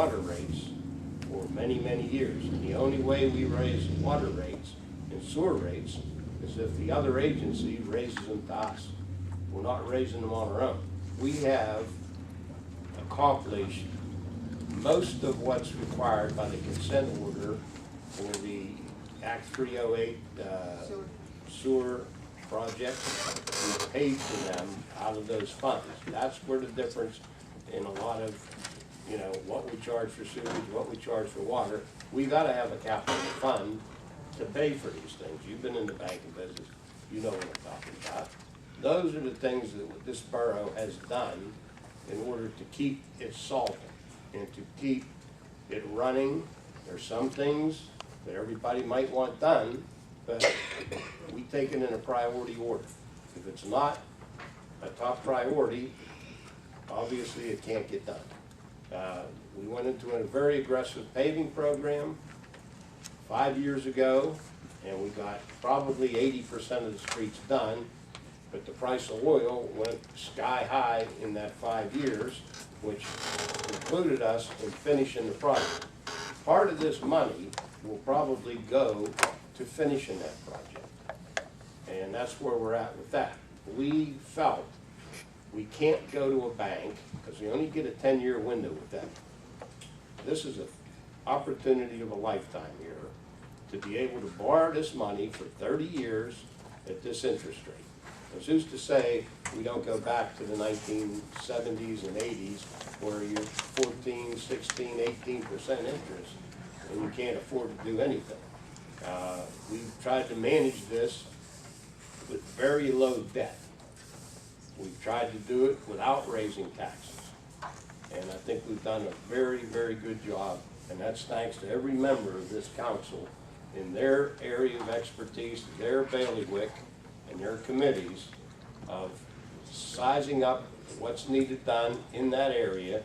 water rates for many, many years. And the only way we raise water rates and sewer rates is if the other agency raises them to us. We're not raising them on our own. We have accomplished most of what's required by the consent order for the Act 308 sewer project. We paid for them out of those funds. That's where the difference in a lot of, you know, what we charge for sewage, what we charge for water. We gotta have a capital fund to pay for these things. You've been in the banking business, you know what I'm talking about. Those are the things that this borough has done in order to keep it solvent and to keep it running. There's some things that everybody might want done, but we take it in a priority order. If it's not a top priority, obviously it can't get done. We went into a very aggressive paving program 5 years ago, and we got probably 80% of the streets done, but the price of oil went sky high in that 5 years, which included us in finishing the project. Part of this money will probably go to finishing that project, and that's where we're at with that. We felt we can't go to a bank because we only get a 10-year window with them. This is an opportunity of a lifetime here to be able to borrow this money for 30 years at this interest rate. It's who's to say we don't go back to the 1970s and 80s where you're 14, 16, 18% interest and you can't afford to do anything. We've tried to manage this with very low debt. We've tried to do it without raising taxes. And I think we've done a very, very good job. And that's thanks to every member of this council in their area of expertise, their bailiwick, and their committees of sizing up what's needed done in that area,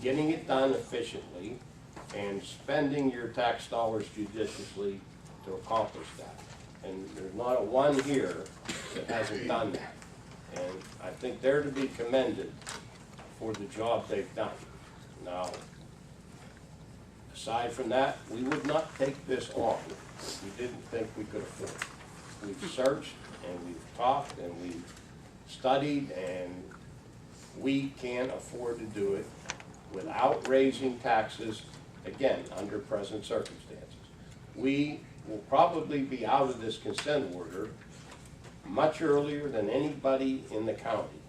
getting it done efficiently, and spending your tax dollars judiciously to accomplish that. And there's not a one here that hasn't done that. And I think they're to be commended for the job they've done. Now, aside from that, we would not take this on. We didn't think we could afford it. We've searched and we've talked and we've studied, and we can't afford to do it without raising taxes, again, under present circumstances. We will probably be out of this consent order much earlier than anybody in the county.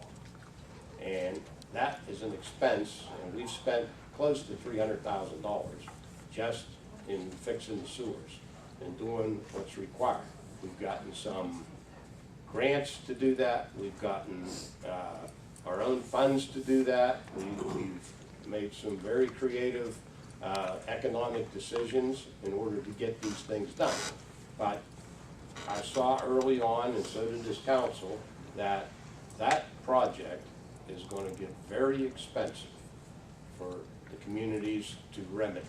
And that is an expense, and we've spent close to $300,000 just in fixing the sewers and doing what's required. We've gotten some grants to do that. We've gotten our own funds to do that. We've made some very creative economic decisions in order to get these things done. But I saw early on, and so did this council, that that project is going to get very expensive for the communities to remedy.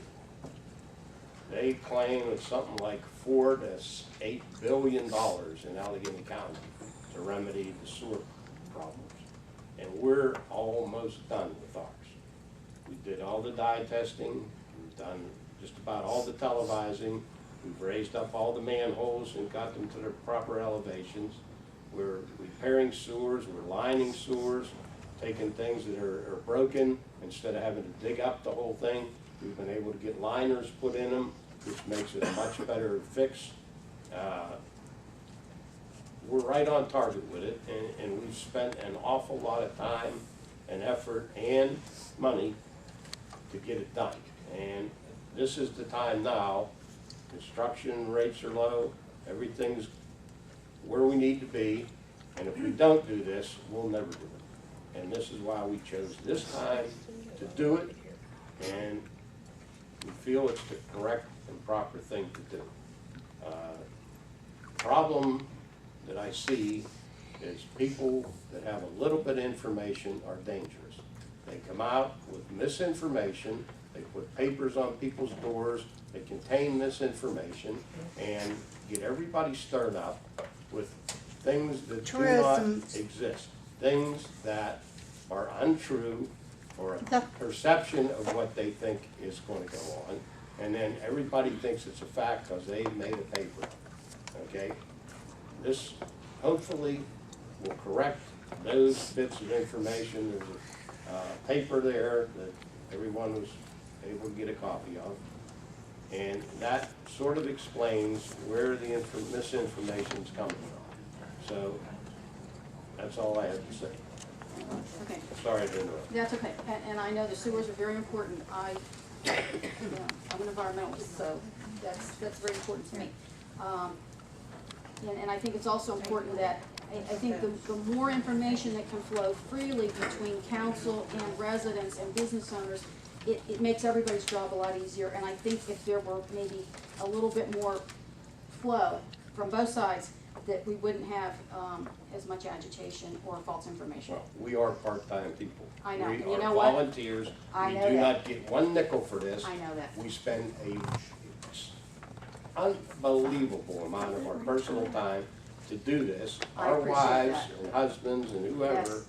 They claim it's something like $4 to $8 billion in Allegheny County to remedy the sewer problems. And we're almost done with ours. We did all the dye testing, we've done just about all the televising, we've raised up all the manholes and got them to their proper elevations. We're repairing sewers, we're lining sewers, taking things that are broken, instead of having to dig up the whole thing, we've been able to get liners put in them, which makes it a much better fix. We're right on target with it, and we've spent an awful lot of time and effort and money to get it done. And this is the time now. Construction rates are low, everything's where we need to be, and if we don't do this, we'll never do it. And this is why we chose this time to do it, and we feel it's the correct and proper thing to do. Problem that I see is people that have a little bit of information are dangerous. They come out with misinformation, they put papers on people's doors that contain misinformation and get everybody stirred up with things that do not exist, things that are untrue or a perception of what they think is going to go on, and then everybody thinks it's a fact because they made a paper, okay? This hopefully will correct those bits of information. There's a paper there that everyone was able to get a copy of, and that sort of explains where the misinformation is coming from. So that's all I have to say. Okay. Sorry to interrupt. That's okay, and I know the sewers are very important. I'm an environmentalist, so that's very important to me. And I think it's also important that, I think the more information that can flow freely between council and residents and business owners, it makes everybody's job a lot easier. And I think if there were maybe a little bit more flow from both sides, that we wouldn't have as much agitation or false information. Well, we are part-time people. I know, We and you are know what? volunteers. I We know do that. not get one nickel for this. I know that. We spend a unbelievable amount of our personal time to do this. I Our appreciate wives that. and husbands and whoever Yes.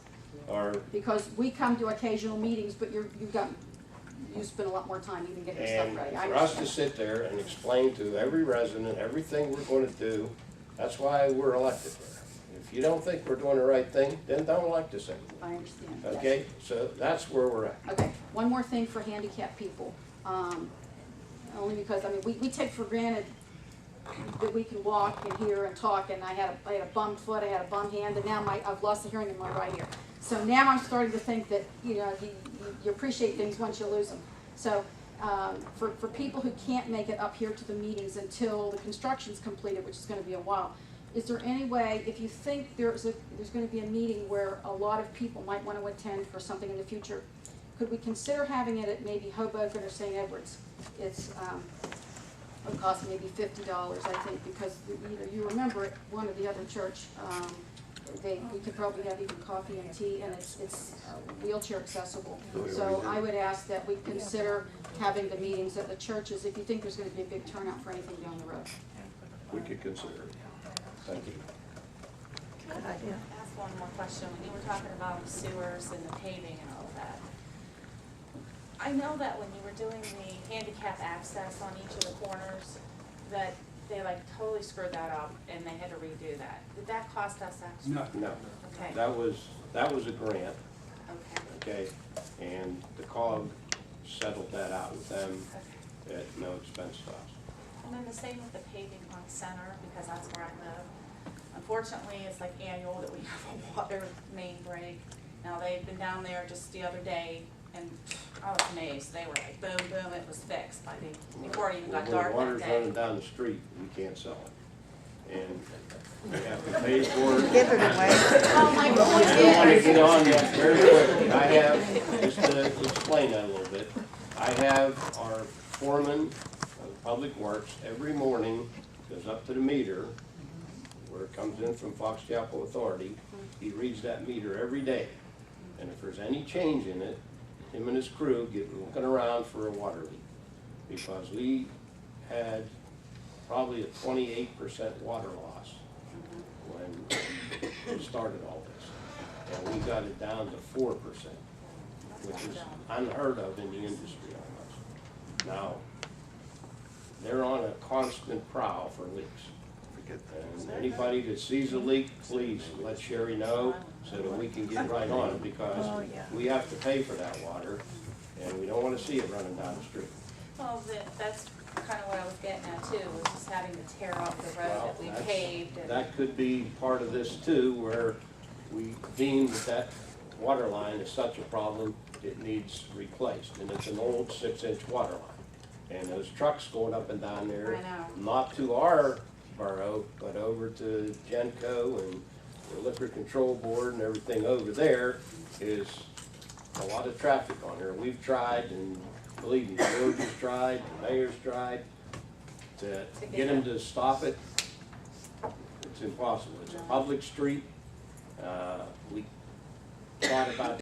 are, Because we come to occasional meetings, but you spend a lot more time even getting your and stuff ready. I for us to understand. sit there and explain to every resident everything we're going to do, that's why we're elected there. If you don't think we're doing the right thing, then don't elect us anymore. I understand. yes. Okay, so that's where we're at. Okay, one more thing for handicapped people. Only because, I mean, we take for granted that we can walk and hear and talk, and I had a bum foot, I had a bum hand, and now I've lost the hearing in my right ear. So now I'm starting to think that, you appreciate things once you lose them. So, for people who can't make it up here to the meetings until the construction's completed, which is gonna be a while, is there any way, if you think there's gonna be a meeting where a lot of people might wanna attend for something in the future, could we consider having it at maybe Hoboken or St. Edwards? It's, it would cost maybe $50, I think, because, you remember at one of the other church, we could probably have even coffee and tea, and it's wheelchair accessible. So I would ask that we consider having the meetings at the churches if you think there's gonna be a big turnout for anything down the road. We could consider it. Thank you. Good idea. Ask one more question. When you were talking about the sewers and the paving and all of that, I know that when you were doing the handicap access on each of the corners, that they like totally screwed that up and they had to redo that. Did that cost us extra? No, Okay. that was a grant, Okay. okay, and the COG settled that out with them at no expense to us. And then the same with the paving on Center, because that's where I live. Unfortunately, it's like annual that we have a water main break. Now, they've been down there just the other day, and I was amazed. They were like, boom, boom, it was fixed before it even got dark When that water's day. running down the street, we can't sell it. And we have to pay for it. Give it away. Oh, my I God, want to yes. get on that very quickly. I have, just to explain that a little bit, I have our foreman of Public Works every morning goes up to the meter where it comes in from Fox Chapel Authority. He reads that meter every day. And if there's any change in it, him and his crew get looking around for a water leak. Because we had probably a 28% water loss when we started all this. And we got it down to 4%, which is unheard of in the industry almost. Now, they're on a constant prowl for leaks. And anybody that sees a leak, please let Sherry know so that we can get right on it, because we have to pay for that water and we don't want to see it running down the street. Well, that's kind of what I was getting at too, was just having to tear up the road Well, that we that's- paved. And That could be part of this too, where we deem that water line is such a problem, it needs replaced. And it's an old 6-inch water line. And those trucks going up and down there, I know. not to our borough, but over to Genco and the Liquor Control Board and everything over there, is a lot of traffic on there. We've tried, and believe me, George has tried, the mayor's tried to get them to stop it. It's impossible. It's a public street. We thought about